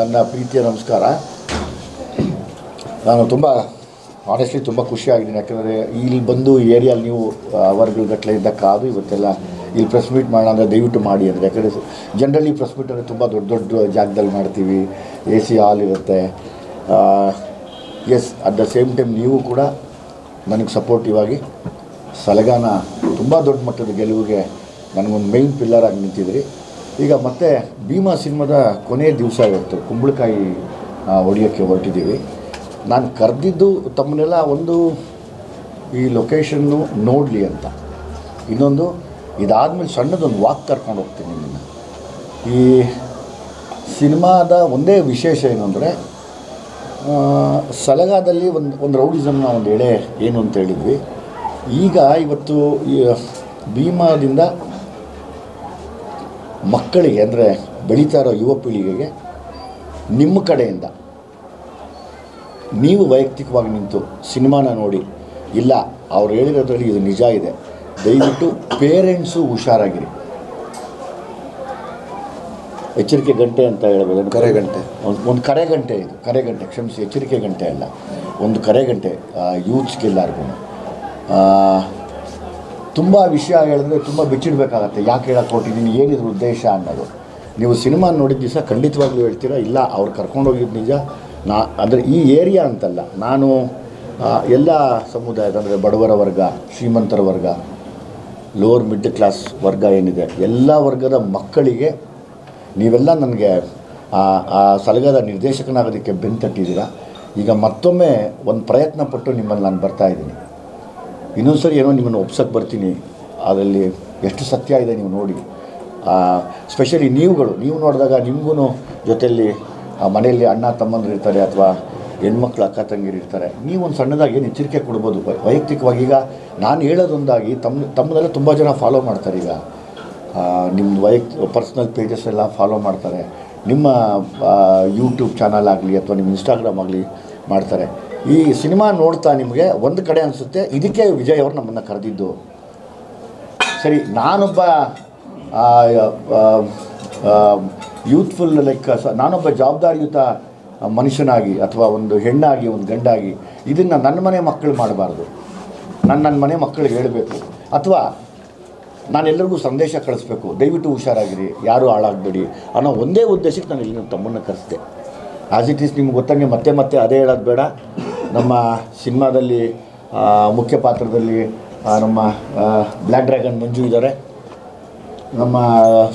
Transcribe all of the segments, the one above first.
ನನ್ನ ಪ್ರೀತಿಯ ನಮಸ್ಕಾರ. ನಾನು ತುಂಬ ಆನೆಸ್ಟ್ಲಿ ತುಂಬ ಖುಷಿಯಾಗಿದ್ದೀನಿ. ಯಾಕಂದರೆ ಇಲ್ಲಿ ಬಂದು ಏರಿಯಲ್ಲಿ ನೀವು ಅವರ್ಗಟ್ಟಲೆ ಇದ್ದ ಕಾದು ಇವತ್ತೆಲ್ಲ ಇಲ್ಲಿ ಪ್ರೆಸ್ ಮೀಟ್ ಮಾಡೋಣ ಅಂದರೆ ದಯವಿಟ್ಟು ಮಾಡಿ ಅಂದರೆ, ಯಾಕಂದರೆ ಜನರಲಿ ಪ್ರೆಸ್ ಮೀಟ್ ಅಂದರೆ ತುಂಬ ದೊಡ್ಡ ದೊಡ್ಡ ಜಾಗದಲ್ಲಿ ಮಾಡ್ತೀವಿ, AC ಹಾಲ್ ಇರುತ್ತೆ. Yes, at the same time ನೀವು ಕೂಡ ನನಗೆ ಸಪೋರ್ಟಿವ್ ಆಗಿ ಸಲಗಾನ ತುಂಬ ದೊಡ್ಡ ಮಟ್ಟದ ಗೆಲುವಿಗೆ ನನಗೊಂದು ಮೇಯ್ನ್ ಪಿಲ್ಲರ್ ಆಗಿ ನಿಂತಿದ್ರಿ. ಈಗ ಮತ್ತೆ ಭೀಮಾ ಸಿನಿಮಾದ ಕೊನೆಯ ದಿವಸ ಇವತ್ತು ಕುಂಬಳಕಾಯಿ ಹೊಡೆಯೋಕ್ಕೆ ಹೊರಟಿದ್ದೀವಿ. ನಾನು ಕರೆದಿದ್ದು ತಮ್ಮನ್ನೆಲ್ಲ ಒಂದು ಈ ಲೊಕೇಶನ್ನು ನೋಡಲಿ ಅಂತ, ಇನ್ನೊಂದು ಇದಾದಮೇಲೆ ಸಣ್ಣದೊಂದು ವಾಕ್ ಕರ್ಕೊಂಡು ಹೋಗ್ತೀನಿ ನಿಮ್ಮನ್ನು. ಈ ಸಿನಿಮಾದ ಒಂದೇ ವಿಶೇಷ ಏನು ಅಂದರೆ, ಸಲಗಾದಲ್ಲಿ ಒಂದು ರೌಡಿಸಮ್ನ ಒಂದು ಎಳೆ ಏನು ಅಂತ ಹೇಳಿದ್ವಿ. ಈಗ ಇವತ್ತು ಈ ಭೀಮಾದಿಂದ ಮಕ್ಕಳಿಗೆ ಅಂದರೆ ಬೆಳೀತಾ ಇರೋ ಯುವ ಪೀಳಿಗೆಗೆ ನಿಮ್ಮ ಕಡೆಯಿಂದ ನೀವು ವೈಯಕ್ತಿಕವಾಗಿ ನಿಂತು ಸಿನಿಮಾನ ನೋಡಿ, ಇಲ್ಲ ಅವ್ರು ಹೇಳಿರೋದ್ರಲ್ಲಿ ಇದು ನಿಜ ಇದೆ, ದಯವಿಟ್ಟು ಪೇರೆಂಟ್ಸು ಹುಷಾರಾಗಿರಿ. ಎಚ್ಚರಿಕೆ ಗಂಟೆ ಅಂತ ಹೇಳ್ಬೋದು, ಕರೆ ಗಂಟೆ, ಒಂದು ಕರೆ ಗಂಟೆ, ಇದು ಕರೆ ಗಂಟೆ, ಕ್ಷಮಿಸಿ, ಎಚ್ಚರಿಕೆ ಗಂಟೆ ಅಲ್ಲ, ಒಂದು ಕರೆ ಗಂಟೆ ಯೂತ್ಸ್ಗೆಲ್ಲರಿಗೂ. ತುಂಬ ವಿಷಯ ಹೇಳಿದ್ರೆ ತುಂಬ ಬಿಚ್ಚಿಡಬೇಕಾಗತ್ತೆ, ಯಾಕೆ ಹೇಳಕ್ಕೆ ಹೊರಟಿದ್ದೀನಿ, ಏನಿದ್ರ ಉದ್ದೇಶ ಅನ್ನೋದು. ನೀವು ಸಿನಿಮಾ ನೋಡಿದ ದಿವಸ ಖಂಡಿತವಾಗ್ಲೂ ಹೇಳ್ತೀರಾ, ಇಲ್ಲ ಅವ್ರು ಕರ್ಕೊಂಡೋಗಿದ್ದು ನಿಜ. ಅಂದರೆ ಈ ಏರಿಯಾ ಅಂತಲ್ಲ, ನಾನು ಎಲ್ಲ ಸಮುದಾಯದ ಅಂದರೆ ಬಡವರ ವರ್ಗ, ಶ್ರೀಮಂತರ ವರ್ಗ, ಲೋವರ್ ಮಿಡ್ಲ್ ಕ್ಲಾಸ್ ವರ್ಗ ಏನಿದೆ, ಎಲ್ಲ ವರ್ಗದ ಮಕ್ಕಳಿಗೆ ನೀವೆಲ್ಲ ನನಗೆ ಆ ಸಲಗದ ನಿರ್ದೇಶಕನಾಗೋದಕ್ಕೆ ಬೆಂತಟ್ಟಿದ್ದೀರಾ. ಈಗ ಮತ್ತೊಮ್ಮೆ ಒಂದು ಪ್ರಯತ್ನ ಪಟ್ಟು ನಿಮ್ಮಲ್ಲಿ ನಾನು ಬರ್ತಾಯಿದ್ದೀನಿ. ಇನ್ನೊಂದು ಸರಿ ಏನೋ ನಿಮ್ಮನ್ನು ಒಪ್ಸಕ್ಕೆ ಬರ್ತೀನಿ, ಅದರಲ್ಲಿ ಎಷ್ಟು ಸತ್ಯ ಇದೆ ನೀವು ನೋಡಿ. ಸ್ಪೆಷಲಿ ನೀವು ನೋಡಿದಾಗ ನಿಮಗೂ ಜೊತೆಯಲ್ಲಿ ಮನೆಯಲ್ಲಿ ಅಣ್ಣ ತಮ್ಮಂದಿರು ಇರ್ತಾರೆ, ಅಥವಾ ಹೆಣ್ಮಕ್ಳು ಅಕ್ಕ ತಂಗಿರು ಇರ್ತಾರೆ. ನೀವೊಂದು ಸಣ್ಣದಾಗಿ ಏನು ಎಚ್ಚರಿಕೆ ಕೊಡ್ಬೋದು ವೈಯಕ್ತಿಕವಾಗಿ. ಈಗ ನಾನು ಹೇಳೋದೊಂದಾಗಿ ತಮ್ಮದೆಲ್ಲ ತುಂಬ ಜನ ಫಾಲೋ ಮಾಡ್ತಾರೆ. ಈಗ ನಿಮ್ಮ ಪರ್ಸ್ನಲ್ ಪೇಜಸ್ ಎಲ್ಲ ಫಾಲೋ ಮಾಡ್ತಾರೆ, ನಿಮ್ಮ ಯೂಟ್ಯೂಬ್ ಚಾನಲ್ ಆಗಲಿ ಅಥವಾ ನಿಮ್ಮ ಇನ್ಸ್ಟಾಗ್ರಾಮ್ ಆಗಲಿ ಮಾಡ್ತಾರೆ. ಈ ಸಿನಿಮಾ ನೋಡ್ತಾ ನಿಮಗೆ ಒಂದು ಕಡೆ ಅನಿಸುತ್ತೆ, ಇದಕ್ಕೆ ವಿಜಯ್ ಅವರು ನಮ್ಮನ್ನು ಕರೆದಿದ್ದು ಸರಿ. ನಾನೊಬ್ಬ ಯೂತ್ಫುಲ್ ನಾನೊಬ್ಬ ಜವಾಬ್ದಾರಿಯುತ ಮನುಷ್ಯನಾಗಿ ಅಥವಾ ಒಂದು ಹೆಣ್ಣಾಗಿ ಒಂದು ಗಂಡಾಗಿ ಇದನ್ನು ನನ್ನ ಮನೆ ಮಕ್ಕಳು ಮಾಡಬಾರ್ದು, ನನ್ನ ಮನೆ ಮಕ್ಕಳಿಗೆ ಹೇಳಬೇಕು, ಅಥವಾ ನಾನೆಲ್ಲರಿಗೂ ಸಂದೇಶ ಕಳಿಸ್ಬೇಕು, ದಯವಿಟ್ಟು ಹುಷಾರಾಗಿರಿ, ಯಾರೂ ಹಾಳಾಗಬೇಡಿ ಅನ್ನೋ ಒಂದೇ ಉದ್ದೇಶಕ್ಕೆ ನಾನು ಇಲ್ಲಿ ತಮ್ಮನ್ನು ಕರೆಸಿದೆ. ಆ್ಯಸ್ ಇಟ್ ಈಸ್ ನಿಮ್ಗೆ ಗೊತ್ತಂಗೆ ಮತ್ತೆ ಅದೇ ಹೇಳೋದು ಬೇಡ. ನಮ್ಮ ಸಿನಿಮಾದಲ್ಲಿ ಮುಖ್ಯ ಪಾತ್ರದಲ್ಲಿ ನಮ್ಮ ಬ್ಲ್ಯಾಕ್ ಡ್ರ್ಯಾಗನ್ ಮಂಜು ಇದ್ದಾರೆ, ನಮ್ಮ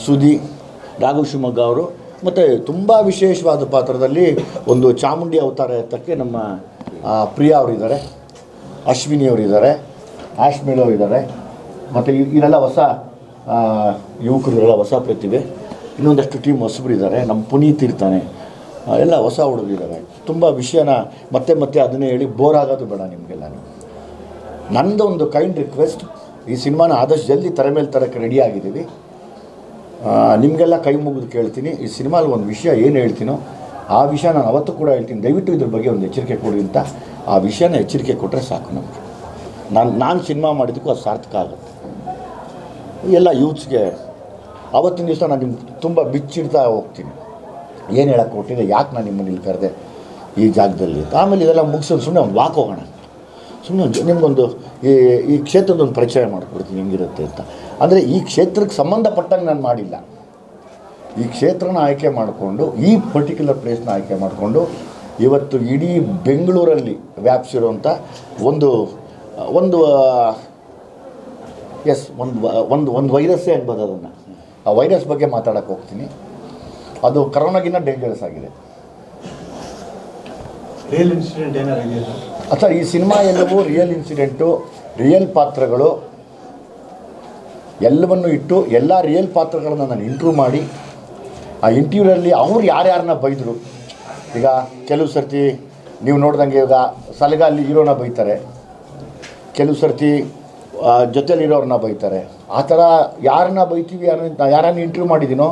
ಸುದಿ ರಾಘವ್ ಶಿವಮೊಗ್ಗ ಅವರು, ಮತ್ತು ತುಂಬ ವಿಶೇಷವಾದ ಪಾತ್ರದಲ್ಲಿ ಒಂದು ಚಾಮುಂಡಿ ಅವತಾರ ಎತ್ತಕ್ಕೆ ನಮ್ಮ ಪ್ರಿಯಾ ಅವರಿದ್ದಾರೆ, ಅಶ್ವಿನಿ ಅವರಿದ್ದಾರೆ, ಆಶ್ಮೇಲ್ ಅವರಿದ್ದಾರೆ, ಮತ್ತು ಇದೆಲ್ಲ ಹೊಸ ಯುವಕರಿಗೆಲ್ಲ ಹೊಸ ಪ್ರತಿಭೆ, ಇನ್ನೊಂದಷ್ಟು ಟೀಮ್ ಹೊಸಬರಿದ್ದಾರೆ, ನಮ್ಮ ಪುನೀತ್ ಇರ್ತಾನೆ, ಎಲ್ಲ ಹೊಸ ಹುಡುಗರಿದ್ದಾರೆ. ತುಂಬ ವಿಷಯನ ಮತ್ತೆ ಅದನ್ನೇ ಹೇಳಿ ಬೋರ್ ಆಗೋದು ಬೇಡ ನಿಮಗೆಲ್ಲ. ನನ್ನದು ಒಂದು ಕೈಂಡ್ ರಿಕ್ವೆಸ್ಟ್, ಈ ಸಿನಿಮಾನ ಆದಷ್ಟು ಜಲ್ದಿ ತೆರೆ ಮೇಲೆ ತರೋಕ್ಕೆ ರೆಡಿ ಆಗಿದ್ದೀವಿ. ನಿಮಗೆಲ್ಲ ಕೈ ಮುಗಿದು ಕೇಳ್ತೀನಿ, ಈ ಸಿನಿಮಾಲಿ ಒಂದು ವಿಷಯ ಏನು ಹೇಳ್ತೀನೋ ಆ ವಿಷಯ ನಾನು ಅವತ್ತು ಕೂಡ ಹೇಳ್ತೀನಿ, ದಯವಿಟ್ಟು ಇದ್ರ ಬಗ್ಗೆ ಒಂದು ಎಚ್ಚರಿಕೆ ಕೊಡಿ ಅಂತ. ಆ ವಿಷಯನ ಎಚ್ಚರಿಕೆ ಕೊಟ್ಟರೆ ಸಾಕು ನಮಗೆ. ನಾನು ಸಿನಿಮಾ ಮಾಡಿದ್ದಕ್ಕೂ ಅದು ಸಾರ್ಥಕ ಆಗುತ್ತೆ. ಎಲ್ಲ ಯೂತ್ಸ್ಗೆ ಆವತ್ತಿನ ದಿವಸ ನಾನು ನಿಮ್ಗೆ ತುಂಬ ಬಿಚ್ಚಿಡ್ತಾ ಹೋಗ್ತೀನಿ, ಏನು ಹೇಳಕ್ಕೆ ಕೊಟ್ಟಿದೆ, ಯಾಕೆ ನಾನು ನಿಮ್ಮನ್ನು ಇಲ್ಲಿ ಕರೆದೆ ಈ ಜಾಗದಲ್ಲಿ ಅಂತ. ಆಮೇಲೆ ಇದೆಲ್ಲ ಮುಗಿಸೋದು ಸುಮ್ಮನೆ ಒಂದು ವಾಕ್ ಹೋಗೋಣ, ಸುಮ್ಮನೆ ನಿಮಗೊಂದು ಈ ಕ್ಷೇತ್ರದೊಂದು ಪರಿಚಯ ಮಾಡಿಕೊಡ್ತೀನಿ ಹೆಂಗಿರುತ್ತೆ ಅಂತ. ಅಂದರೆ ಈ ಕ್ಷೇತ್ರಕ್ಕೆ ಸಂಬಂಧಪಟ್ಟಂಗೆ ನಾನು ಮಾಡಿಲ್ಲ, ಈ ಕ್ಷೇತ್ರನ ಆಯ್ಕೆ ಮಾಡಿಕೊಂಡು, ಈ ಪರ್ಟಿಕ್ಯುಲರ್ ಪ್ಲೇಸ್ನ ಆಯ್ಕೆ ಮಾಡಿಕೊಂಡು ಇವತ್ತು ಇಡೀ ಬೆಂಗಳೂರಲ್ಲಿ ವ್ಯಾಪಿಸಿರುವಂಥ ಒಂದು ಎಸ್ ಒಂದು ವೈರಸ್ಸೇ ಅನ್ಬೋದು ಅದನ್ನು. ಆ ವೈರಸ್ ಬಗ್ಗೆ ಮಾತಾಡೋಕ್ಕೆ ಹೋಗ್ತೀನಿ. ಅದು ಕರೋನಾಗಿನ್ನ ಡೇಂಜರಸ್ ಆಗಿದೆ. ರಿಯಲ್ ಇನ್ಸಿಡೆಂಟ್ ಏನಾಗಿದೆ ಅಥವಾ ಈ ಸಿನಿಮಾ ಎಲ್ಲವೂ ರಿಯಲ್ ಇನ್ಸಿಡೆಂಟು, ರಿಯಲ್ ಪಾತ್ರಗಳು ಎಲ್ಲವನ್ನು ಇಟ್ಟು ಎಲ್ಲ ರಿಯಲ್ ಪಾತ್ರಗಳನ್ನು ನಾನು ಇಂಟ್ರ್ಯೂ ಮಾಡಿ, ಆ ಇಂಟರ್ವ್ಯೂರಲ್ಲಿ ಅವ್ರು ಯಾರ್ಯಾರನ್ನ ಬೈದರು. ಈಗ ಕೆಲವು ಸರ್ತಿ ನೀವು ನೋಡ್ದಂಗೆ ಈಗ ಸಲಗಲ್ಲಿ ಹೀರೋನ ಬೈತಾರೆ, ಕೆಲವು ಸರ್ತಿ ಜೊತೆಲಿರೋರನ್ನ ಬೈತಾರೆ. ಆ ಥರ ಯಾರನ್ನ ಬೈತೀವಿ, ಯಾರನ್ನ ಇಂಟರ್ವ್ಯೂ ಮಾಡಿದ್ದೀನೋ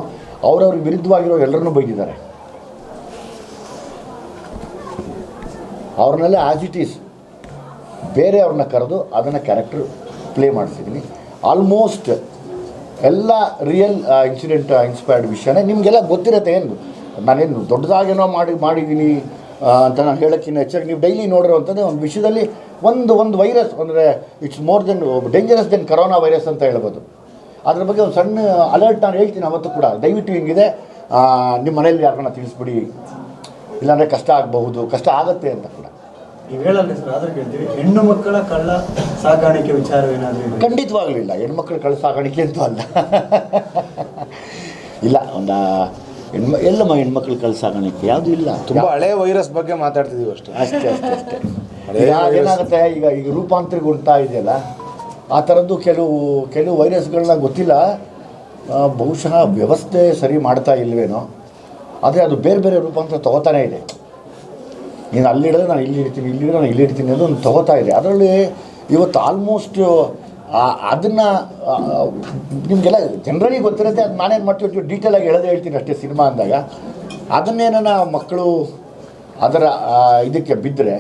ಅವ್ರವ್ರಿಗೆ ವಿರುದ್ಧವಾಗಿರೋ ಎಲ್ಲರನ್ನೂ ಬೈದಿದ್ದಾರೆ. ಅವ್ರನ್ನೆಲ್ಲ ಆ್ಯಸ್ ಇಟ್ ಈಸ್ ಬೇರೆಯವ್ರನ್ನ ಕರೆದು ಅದನ್ನು ಕ್ಯಾರೆಕ್ಟರ್ ಪ್ಲೇ ಮಾಡಿಸಿದ್ದೀನಿ. ಆಲ್ಮೋಸ್ಟ್ ಎಲ್ಲ ರಿಯಲ್ ಇನ್ಸಿಡೆಂಟ್ ಇನ್ಸ್ಪೈರ್ಡ್ ವಿಷಯನೇ ನಿಮಗೆಲ್ಲ ಗೊತ್ತಿರುತ್ತೆ. ಏನು ನಾನೇನು ದೊಡ್ಡದಾಗೇನೋ ಮಾಡಿದ್ದೀನಿ ಅಂತ ನಾನು ಹೇಳೋಕ್ಕಿಂತ ಹೆಚ್ಚಾಗಿ ನೀವು ಡೈಲಿ ನೋಡಿರೋವಂಥದ್ದು ಒಂದು ವಿಷಯದಲ್ಲಿ ಒಂದು ವೈರಸ್ ಅಂದರೆ it's more than dangerous than corona virus ಅಂತ ಹೇಳ್ಬೋದು. ಅದ್ರ ಬಗ್ಗೆ ಒಂದು ಸಣ್ಣ ಅಲರ್ಟ್ ನಾನು ಹೇಳ್ತೀನಿ ಅವತ್ತು ಕೂಡ, ದಯವಿಟ್ಟು ಹಿಂಗಿದೆ, ನಿಮ್ಮ ಮನೇಲಿ ಯಾರನ್ನ ತಿಳಿಸ್ಬಿಡಿ, ಇಲ್ಲಾಂದರೆ ಕಷ್ಟ ಆಗಬಹುದು, ಕಷ್ಟ ಆಗುತ್ತೆ ಅಂತ ಕೂಡ ನೀವು ಹೇಳಲ್ಲ ಸರ್. ಆದ್ರೆ ಕೇಳ್ತೀವಿ, ಹೆಣ್ಣು ಮಕ್ಕಳ ಕಳ್ಳ ಸಾಗಾಣಿಕೆ ವಿಚಾರವೇನಾದರೂ ಖಂಡಿತವಾಗ್ಲೂ ಇಲ್ಲ. ಹೆಣ್ಮಕ್ಳು ಕಳ್ಳ ಸಾಗಾಣಿಕೆ ಅಂತೂ ಅಲ್ಲ. ಇಲ್ಲ, ಒಂದು ಎಲ್ಲಮ್ಮ ಹೆಣ್ಮಕ್ಳು ಕಳ್ಳ ಸಾಗಾಣಿಕೆ ಯಾವುದೂ ಇಲ್ಲ. ತುಂಬ ಹಳೆ ವೈರಸ್ ಬಗ್ಗೆ ಮಾತಾಡ್ತಿದ್ದೀವಿ ಅಷ್ಟೇ. ಅಷ್ಟೇ. ಈಗ ಏನಾಗುತ್ತೆ, ಈಗ ರೂಪಾಂತರಗೊಳ್ತಾ ಇದೆಯಲ್ಲ, ಆ ಥರದ್ದು ಕೆಲವು ವೈರಸ್ಗಳನ್ನ ಗೊತ್ತಿಲ್ಲ, ಬಹುಶಃ ವ್ಯವಸ್ಥೆ ಸರಿ ಮಾಡ್ತಾ ಇಲ್ವೇನೋ, ಆದರೆ ಅದು ಬೇರೆ ಬೇರೆ ರೂಪಾಂತರ ತೊಗೋತಾನೇ ಇದೆ. ನೀನು ಅಲ್ಲಿಡಿದ್ರೆ ನಾನು ಇಲ್ಲಿ ಇಡ್ತೀನಿ, ಇಲ್ಲಿಡಿದ್ರೆ ನಾನು ಇಲ್ಲಿ ಇಡ್ತೀನಿ ಅದು ಒಂದು ತೊಗೋತಾ ಇದೆ. ಅದರಲ್ಲಿ ಇವತ್ತು ಆಲ್ಮೋಸ್ಟ್ ಅದನ್ನು ನಿಮಗೆಲ್ಲ ಜನರಲಿ ಗೊತ್ತಿರುತ್ತೆ. ಅದು ನಾನೇನು ಮಾಡ್ತೀವಿ ಡೀಟೇಲಾಗಿ ಹೇಳೋದೇ ಹೇಳ್ತೀನಿ ಅಷ್ಟೇ. ಸಿನಿಮಾ ಅಂದಾಗ ಅದನ್ನೇನ ಮಕ್ಕಳು ಅದರ ಇದಕ್ಕೆ ಬಿದ್ದರೆ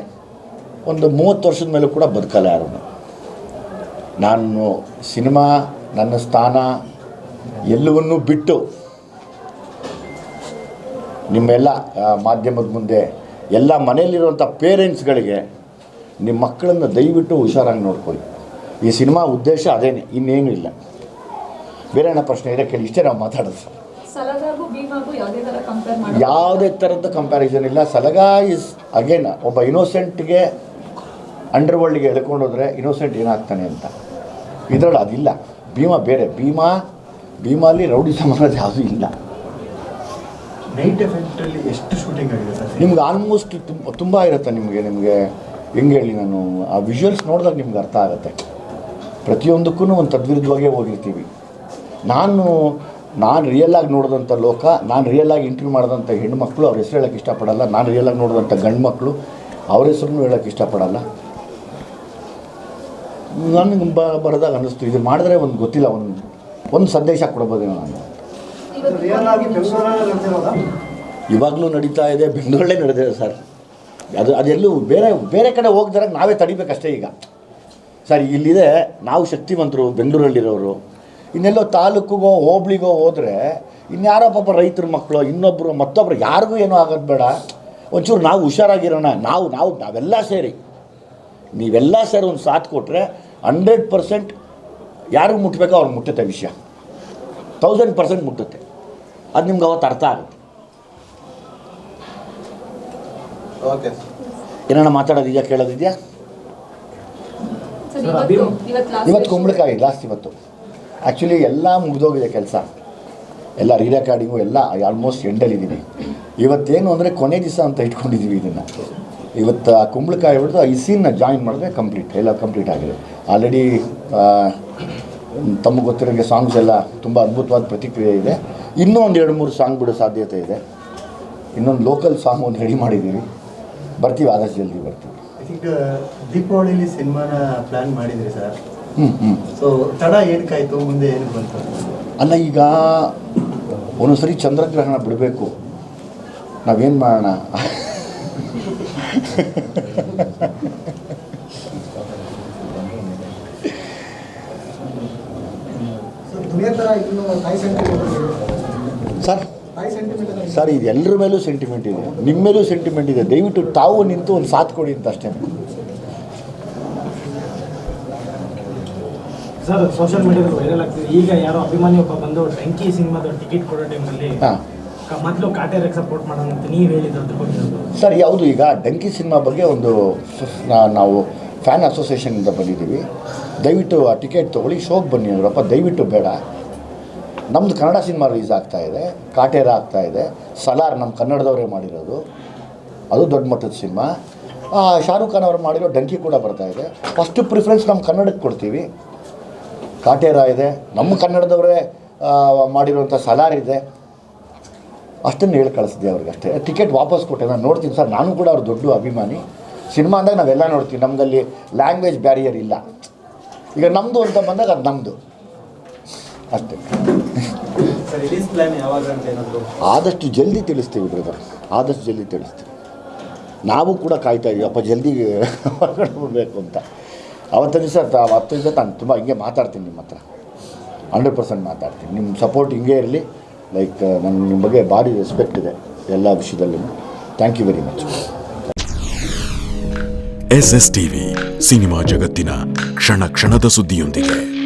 ಒಂದು 30 ವರ್ಷದ ಮೇಲೂ ಕೂಡ ಬದುಕಲ್ಲ ಯಾರು. ನಾನು ಸಿನಿಮಾ, ನನ್ನ ಸ್ಥಾನ ಎಲ್ಲವನ್ನೂ ಬಿಟ್ಟು ನಿಮ್ಮೆಲ್ಲ ಮಾಧ್ಯಮದ ಮುಂದೆ ಎಲ್ಲ ಮನೆಯಲ್ಲಿರುವಂಥ ಪೇರೆಂಟ್ಸ್ಗಳಿಗೆ ನಿಮ್ಮ ಮಕ್ಕಳನ್ನು ದಯವಿಟ್ಟು ಹುಷಾರಾಗಿ ನೋಡ್ಕೊಳ್ಳಿ. ಈ ಸಿನಿಮಾ ಉದ್ದೇಶ ಅದೇನೆ, ಇನ್ನೇನು ಇಲ್ಲ. ಬೇರೆ ಏನೋ ಪ್ರಶ್ನೆ ಇದೆ ಕೇಳಿ, ಇಷ್ಟೇ ನಾವು ಮಾತಾಡೋದು. ಯಾವುದೇ ಥರದ ಕಂಪ್ಯಾರಿಸನ್ ಇಲ್ಲ. ಸಲಗ ಇಸ್ ಅಗೇನ್ ಒಬ್ಬ ಇನ್ನೋಸೆಂಟ್ಗೆ ಅಂಡರ್ವರ್ಲ್ಡ್ಗೆ ಎಳ್ಕೊಂಡೋದ್ರೆ ಇನ್ನೋಸೆಂಟ್ ಏನಾಗ್ತಾನೆ ಅಂತ. ಇದರಲ್ಲಿ ಅದಿಲ್ಲ. ಭೀಮಾ ಬೇರೆ. ಭೀಮಾಲಿ ರೌಡಿ ಸಮಾನ ಯಾವುದೂ ಇಲ್ಲ. ನೈಟ್ ಎಫೆಕ್ಟಲ್ಲಿ ಎಷ್ಟು ಶೂಟಿಂಗ್ ಆಗಿದೆ ಸರ್? ನಿಮ್ಗೆ ಆಲ್ಮೋಸ್ಟ್ ತುಂಬ ಇರುತ್ತೆ. ನಿಮಗೆ ಹೆಂಗೆ ಹೇಳಿ, ನಾನು ಆ ವಿಜುವಲ್ಸ್ ನೋಡಿದಾಗ ನಿಮ್ಗೆ ಅರ್ಥ ಆಗುತ್ತೆ. ಪ್ರತಿಯೊಂದಕ್ಕೂ ಒಂದು ತದ್ವಿರುದ್ಧವಾಗೇ ಹೋಗಿರ್ತೀವಿ. ನಾನು ರಿಯಲಾಗಿ ನೋಡಿದಂಥ ಲೋಕ, ನಾನು ರಿಯಲಾಗಿ ಇಂಟರ್ವ್ಯೂ ಮಾಡಿದಂಥ ಹೆಣ್ಮಕ್ಳು ಅವ್ರ ಹೆಸರು ಹೇಳೋಕ್ಕೆ ಇಷ್ಟಪಡಲ್ಲ. ನಾನು ರಿಯಲಾಗಿ ನೋಡಿದಂಥ ಗಂಡು ಮಕ್ಕಳು ಅವ್ರ ಹೆಸರನ್ನು ಹೇಳೋಕ್ಕೆ ಇಷ್ಟಪಡಲ್ಲ. ನನಗೆ ಬರೋದಾಗ ಅನ್ನಿಸ್ತು, ಇದು ಮಾಡಿದ್ರೆ ಒಂದು ಗೊತ್ತಿಲ್ಲ, ಒಂದು ಸಂದೇಶ ಕೊಡ್ಬೋದೇನೋ ನಾನು. ಇವಾಗಲೂ ನಡೀತಾ ಇದೆ, ಬೆಂಗಳೂರಲ್ಲೇ ನಡೆದಿದೆ ಸರ್. ಅದೆಲ್ಲೂ ಬೇರೆ ಕಡೆ ಹೋಗ್ದಾರೆ ನಾವೇ ತಡಿಬೇಕಷ್ಟೇ. ಈಗ ಸರ್ ಇಲ್ಲಿದೆ, ನಾವು ಶಕ್ತಿವಂತರು ಬೆಂಗಳೂರಲ್ಲಿರೋರು. ಇನ್ನೆಲ್ಲೋ ತಾಲೂಕಿಗೋ ಹೋಬ್ಳಿಗೋ ಹೋದರೆ ಇನ್ಯಾರೋ ಪಾಪ ರೈತರ ಮಕ್ಕಳು, ಇನ್ನೊಬ್ಬರು ಮತ್ತೊಬ್ಬರು, ಯಾರಿಗೂ ಏನೂ ಆಗೋದು ಬೇಡ. ಒಂಚೂರು ನಾವು ಹುಷಾರಾಗಿರೋಣ. ನಾವೆಲ್ಲ ಸೇರಿ, ನೀವೆಲ್ಲ ಸೇರಿ ಒಂದು ಸಾಥ್ ಕೊಟ್ಟರೆ 100% ಯಾರಿಗೆ ಮುಟ್ಟಬೇಕೋ ಅವ್ರಿಗೆ ಮುಟ್ಟುತ್ತೆ ವಿಷಯ. 1000% ಮುಟ್ಟುತ್ತೆ. ಅದು ನಿಮ್ಗೆ ಅವತ್ತು ಅರ್ಥ ಆಗುತ್ತೆ. ಓಕೆ, ಏನಾರ ಮಾತಾಡೋದಿದೆಯಾ, ಕೇಳೋದಿದೆಯಾ? ಇವತ್ತು ಕುಂಬಳಕಾಯಿ ಲಾಸ್ಟ್. ಇವತ್ತು ಆ್ಯಕ್ಚುಲಿ ಎಲ್ಲ ಮುಗಿದೋಗಿದೆ ಕೆಲಸ, ಎಲ್ಲ ರೀರೆಕಾರ್ಡಿಂಗು ಎಲ್ಲ ಆಲ್ಮೋಸ್ಟ್ ಎಂಡಲ್ಲಿದ್ದೀವಿ. ಇವತ್ತೇನು ಅಂದರೆ ಕೊನೆ ದಿವಸ ಅಂತ ಇಟ್ಕೊಂಡಿದ್ದೀವಿ ಇದನ್ನು. ಇವತ್ತು ಆ ಕುಂಬಳಕಾಯಿ ಬಿಟ್ಟು ಈ ಸೀನ್ನ ಜಾಯಿನ್ ಮಾಡಿದ್ರೆ ಎಲ್ಲ ಕಂಪ್ಲೀಟ್ ಆಗಿದೆ. ಆಲ್ರೆಡಿ ತಮಗೆ ಗೊತ್ತಿರೋಂಗೆ ಸಾಂಗ್ಸ್ ಎಲ್ಲ ತುಂಬ ಅದ್ಭುತವಾದ ಪ್ರತಿಕ್ರಿಯೆ ಇದೆ. ಇನ್ನೂ ಒಂದು 2-3 ಸಾಂಗ್ ಬಿಡೋ ಸಾಧ್ಯತೆ ಇದೆ. ಇನ್ನೊಂದು ಲೋಕಲ್ ಸಾಂಗ್ ಒಂದು ರೆಡಿ ಮಾಡಿದ್ದೀವಿ, ಬರ್ತೀವಿ, ಆದಷ್ಟು ಜಲ್ದಿ ಬರ್ತೀವಿ. ಈಗ ದೀಪಾವಳಿಲಿ ಸಿನಿಮಾನ ಪ್ಲ್ಯಾನ್ ಮಾಡಿದ್ರಿ ಸರ್. ಸೊ ತಡ ಏನಕ್ಕಾಯ್ತು, ಮುಂದೆ ಏನು ಬಂತು? ಅಲ್ಲ, ಈಗ ಒಂದೊಂದ್ಸರಿ ಚಂದ್ರಗ್ರಹಣ ಬಿಡಬೇಕು, ನಾವೇನು ಮಾಡೋಣ? ಸರ್ ಇದು ಎಲ್ಲರ ಮೇಲೂ ಸೆಂಟಿಮೆಂಟ್ ಇದೆ, ನಿಮ್ಮ ಮೇಲೂ ಸೆಂಟಿಮೆಂಟ್ ಇದೆ. ದಯವಿಟ್ಟು ತಾವು ನಿಂತು ಒಂದು ಸಾಥ್ ಕೊಡಿ ಅಂತ ಅಷ್ಟೇ. ಸರ್ ಸೋಷಿಯಲ್ ಮೀಡಿಯಾದಲ್ಲಿ ವೈರಲ್ ಆಗ್ತಿದೆ. ಈಗ ಯಾರೋ ಅಭಿಮಾನಿ ಒಬ್ಬ ಬಂದು ಡಂಕಿ ಸಿನಿಮಾದ ಟಿಕೆಟ್ ಕೊಡೋ ಟೈಮಲ್ಲಿ ಮೊದಲು ಕಾಟೇರಿಗೆ ಸಪೋರ್ಟ್ ಮಾಡೋಣ ಅಂತ ನೀವು ಹೇಳಿದ್ದು ಅದ್ರ ಬಗ್ಗೆ ಸರ್. ಯಾವುದು ಈಗ ಡಂಕಿ ಸಿನಿಮಾ ಬಗ್ಗೆ ಒಂದು ನಾವು ಫ್ಯಾನ್ ಅಸೋಸಿಯೇಷನಿಂದ ಬಂದಿದ್ದೀವಿ. ದಯವಿಟ್ಟು ಆ ಟಿಕೆಟ್ ತೊಗೊಳ್ಳಿ, ಶೋಗೆ ಬನ್ನಿ ಅಂದ್ರಪ್ಪ. ದಯವಿಟ್ಟು ಬೇಡ. ನಮ್ಮದು ಕನ್ನಡ ಸಿನಿಮಾ ರಿಲೀಸ್ ಆಗ್ತಾಯಿದೆ, ಕಾಟೇರ ಆಗ್ತಾಯಿದೆ, ಸಲಾರ್ ನಮ್ಮ ಕನ್ನಡದವರೇ ಮಾಡಿರೋದು, ಅದು ದೊಡ್ಡ ಮಟ್ಟದ ಸಿನಿಮಾ. ಶಾರುಖ್ ಖಾನ್ ಅವರು ಮಾಡಿರೋ ಡಂಕಿ ಕೂಡ ಬರ್ತಾಯಿದೆ. ಫಸ್ಟ್ ಪ್ರಿಫರೆನ್ಸ್ ನಮ್ಮ ಕನ್ನಡಕ್ಕೆ ಕೊಡ್ತೀವಿ. ಕಾಟೇರ ಇದೆ, ನಮ್ಮ ಕನ್ನಡದವರೇ ಮಾಡಿರೋಂಥ ಸಲಾರ್ ಇದೆ. ಅಷ್ಟನ್ನು ಹೇಳಿ ಕಳಿಸಿದೆ ಅವ್ರಿಗೆ ಅಷ್ಟೇ. ಟಿಕೆಟ್ ವಾಪಸ್ ಕೊಟ್ಟೆ. ನಾನು ನೋಡ್ತೀನಿ ಸರ್, ನಾನು ಕೂಡ ಅವ್ರ ದೊಡ್ಡ ಅಭಿಮಾನಿ. ಸಿನಿಮಾ ಅಂದಾಗ ನಾವೆಲ್ಲ ನೋಡ್ತೀವಿ, ನಮ್ಮದಲ್ಲಿ ಲ್ಯಾಂಗ್ವೇಜ್ ಬ್ಯಾರಿಯರ್ ಇಲ್ಲ. ಈಗ ನಮ್ಮದು ಅಂತ ಬಂದಾಗ ಅದು ನಮ್ಮದು ಅಷ್ಟೇ. ಆದಷ್ಟು ಜಲ್ದಿ ತಿಳಿಸ್ತೀವಿ ಬ್ರದರ್, ಆದಷ್ಟು ಜಲ್ದಿ ತಿಳಿಸ್ತೀವಿ. ನಾವು ಕೂಡ ಕಾಯ್ತಾ ಇದ್ದೀವಿ, ಅಪ್ಪ ಜಲ್ದಿ ಹೊರಗಡೆ ಬಿಡಬೇಕು ಅಂತ. ಅವತ್ತು ದಿವಸ ನಾನು ತುಂಬ ಹಿಂಗೆ ಮಾತಾಡ್ತೀನಿ ನಿಮ್ಮ ಹತ್ರ, 100% ಮಾತಾಡ್ತೀನಿ. ನಿಮ್ಮ ಸಪೋರ್ಟ್ ಹಿಂಗೆ ಇರಲಿ. ಲೈಕ್ ನನ್ನ ನಿಮ್ಮ ಬಗ್ಗೆ ಭಾರಿ ರೆಸ್ಪೆಕ್ಟ್ ಇದೆ. ಎಲ್ಲ ವಿಷಯದಲ್ಲೂ. Thank you very much. SS TV cinema ಜಗತ್ತಿನ ಕ್ಷಣ ಕ್ಷಣದ ಸುದ್ದಿಯೊಂದಿಗೆ.